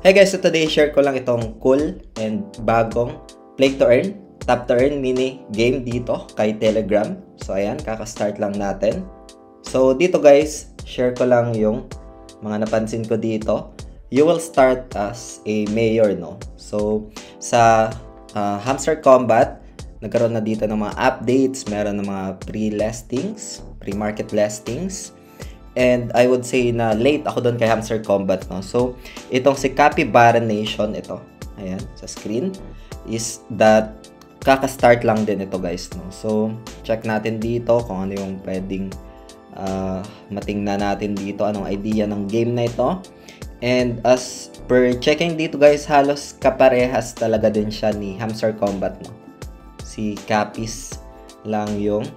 Hey guys, so today share ko lang itong cool and bagong Play to Earn, Tap to Earn mini game dito kay Telegram. So ayan, kaka-start lang natin. So dito guys, share ko lang yung mga napansin ko dito. You will start as a mayor, no? So sa Hamster Combat, nagkaroon na dito ng mga updates, meron ng mga pre-listings, pre-market listings. And I would say na late ako doon kay Hamster Combat, no? So, itong si Capybara Nation, ito, ayan, sa screen, is that kaka-start lang din ito, guys, no? So, check natin dito kung ano yung pwedeng matingnan natin dito, anong idea ng game na ito. And as per checking dito, guys, halos kaparehas talaga din siya ni Hamster Combat, no? Si Capis lang yung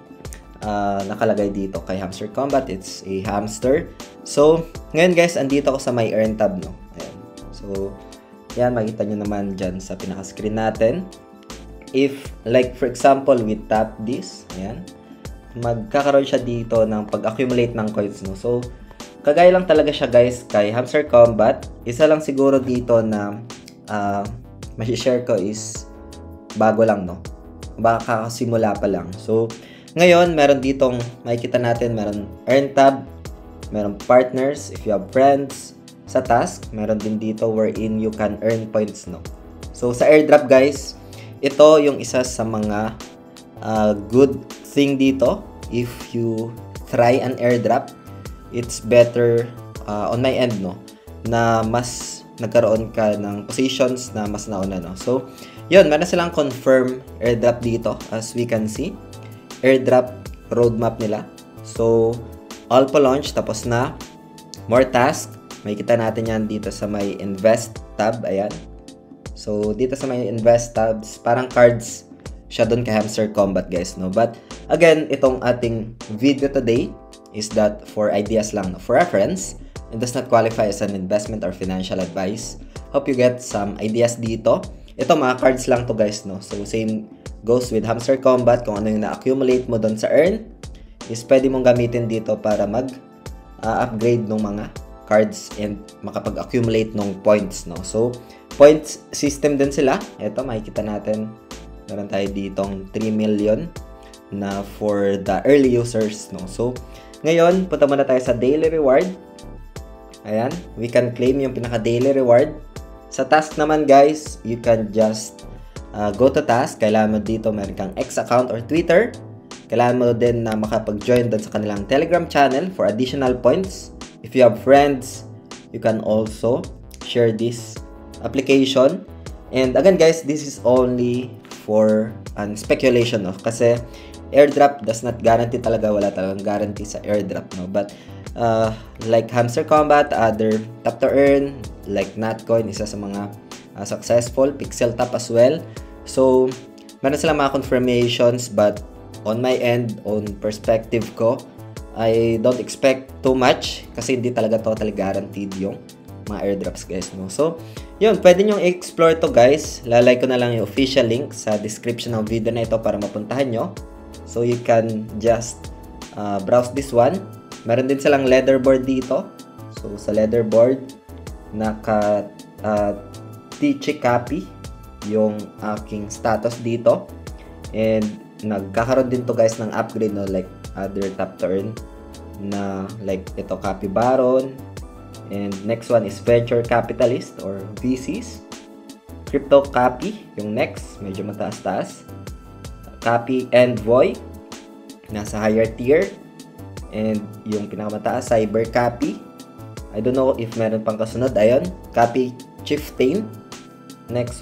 nakalagay dito kay Hamster Combat. It's a hamster. So, ngayon guys, andito ako sa my earn tab, no? Ayan. So, yan, makita nyo naman dyan sa pinaka-screen natin. If, like, for example, we tap this, ayan, magkakaroon siya dito ng pag-accumulate ng coins, no? So, kagaya lang talaga siya, guys, kay Hamster Combat. Isa lang siguro dito na masishare ko is bago lang, no? Baka simula pa lang. So, ngayon, meron ditong, makikita natin, meron earn tab, meron partners, if you have friends, sa task, meron din dito wherein you can earn points, no? So, sa airdrop, guys, ito yung isa sa mga good thing dito. If you try an airdrop, it's better on my end, no? Na mas nagkaroon ka ng positions na mas nauna, no? So, yun, meron silang confirm airdrop dito, as we can see. Airdrop roadmap nila. So, all pa launch, tapos na. More task. Makikita natin yan dito sa may invest tab. Ayan. So, dito sa may invest tabs, parang cards siya doon kay Hamster Combat, guys, no? But, again, itong ating video today is that for ideas lang, no? For reference, and does not qualify as an investment or financial advice. Hope you get some ideas dito. Ito, mga cards lang to, guys, no? So, same goes with Hamster Combat. Kung ano yung na-accumulate mo doon sa earn, is pwede mong gamitin dito para mag-upgrade ng mga cards and makapag-accumulate ng points, no? So, points system din sila. Ito, makikita natin. Meron tayo ditong 3 million na for the early users, no? So, ngayon, punta muna tayo sa daily reward. Ayan, we can claim yung pinaka-daily reward. Sa task naman, guys, you can just go to task. Kailangan mo dito meron kang X account or Twitter. Kailangan mo din na makapag-join doon sa kanilang Telegram channel for additional points. If you have friends, you can also share this application. And again, guys, this is only for speculation, no? Kasi airdrop does not guarantee talaga. Wala talagang guarantee sa airdrop, no? But like Hamster Combat, other Tap to Earn, like Natcoin, isa sa mga successful, Pixel Tap as well. So, meron silang mga confirmations, but on my end, on perspective ko, I don't expect too much kasi hindi talaga totally guaranteed yung mga airdrops, guys, no? So, yun, pwede nyo i-explore to, guys. Lalay ko na lang yung official link sa description ng video na ito para mapuntahan nyo. So, you can just browse this one. Meron din silang leaderboard dito. So, sa leaderboard, naka-teach copy yung aking status dito. And nagkakaroon din to, guys, ng upgrade, no? Like other Tap to Earn na like ito, Copy Baron. And next one is Venture Capitalist or VCs. Crypto Copy, yung next, medyo mataas-taas. Copy Envoy, nasa higher tier. And yung pinakamataas, Cyber Copy. I don't know if meron pang kasunod. Ayun, Copy Chieftain. Next one.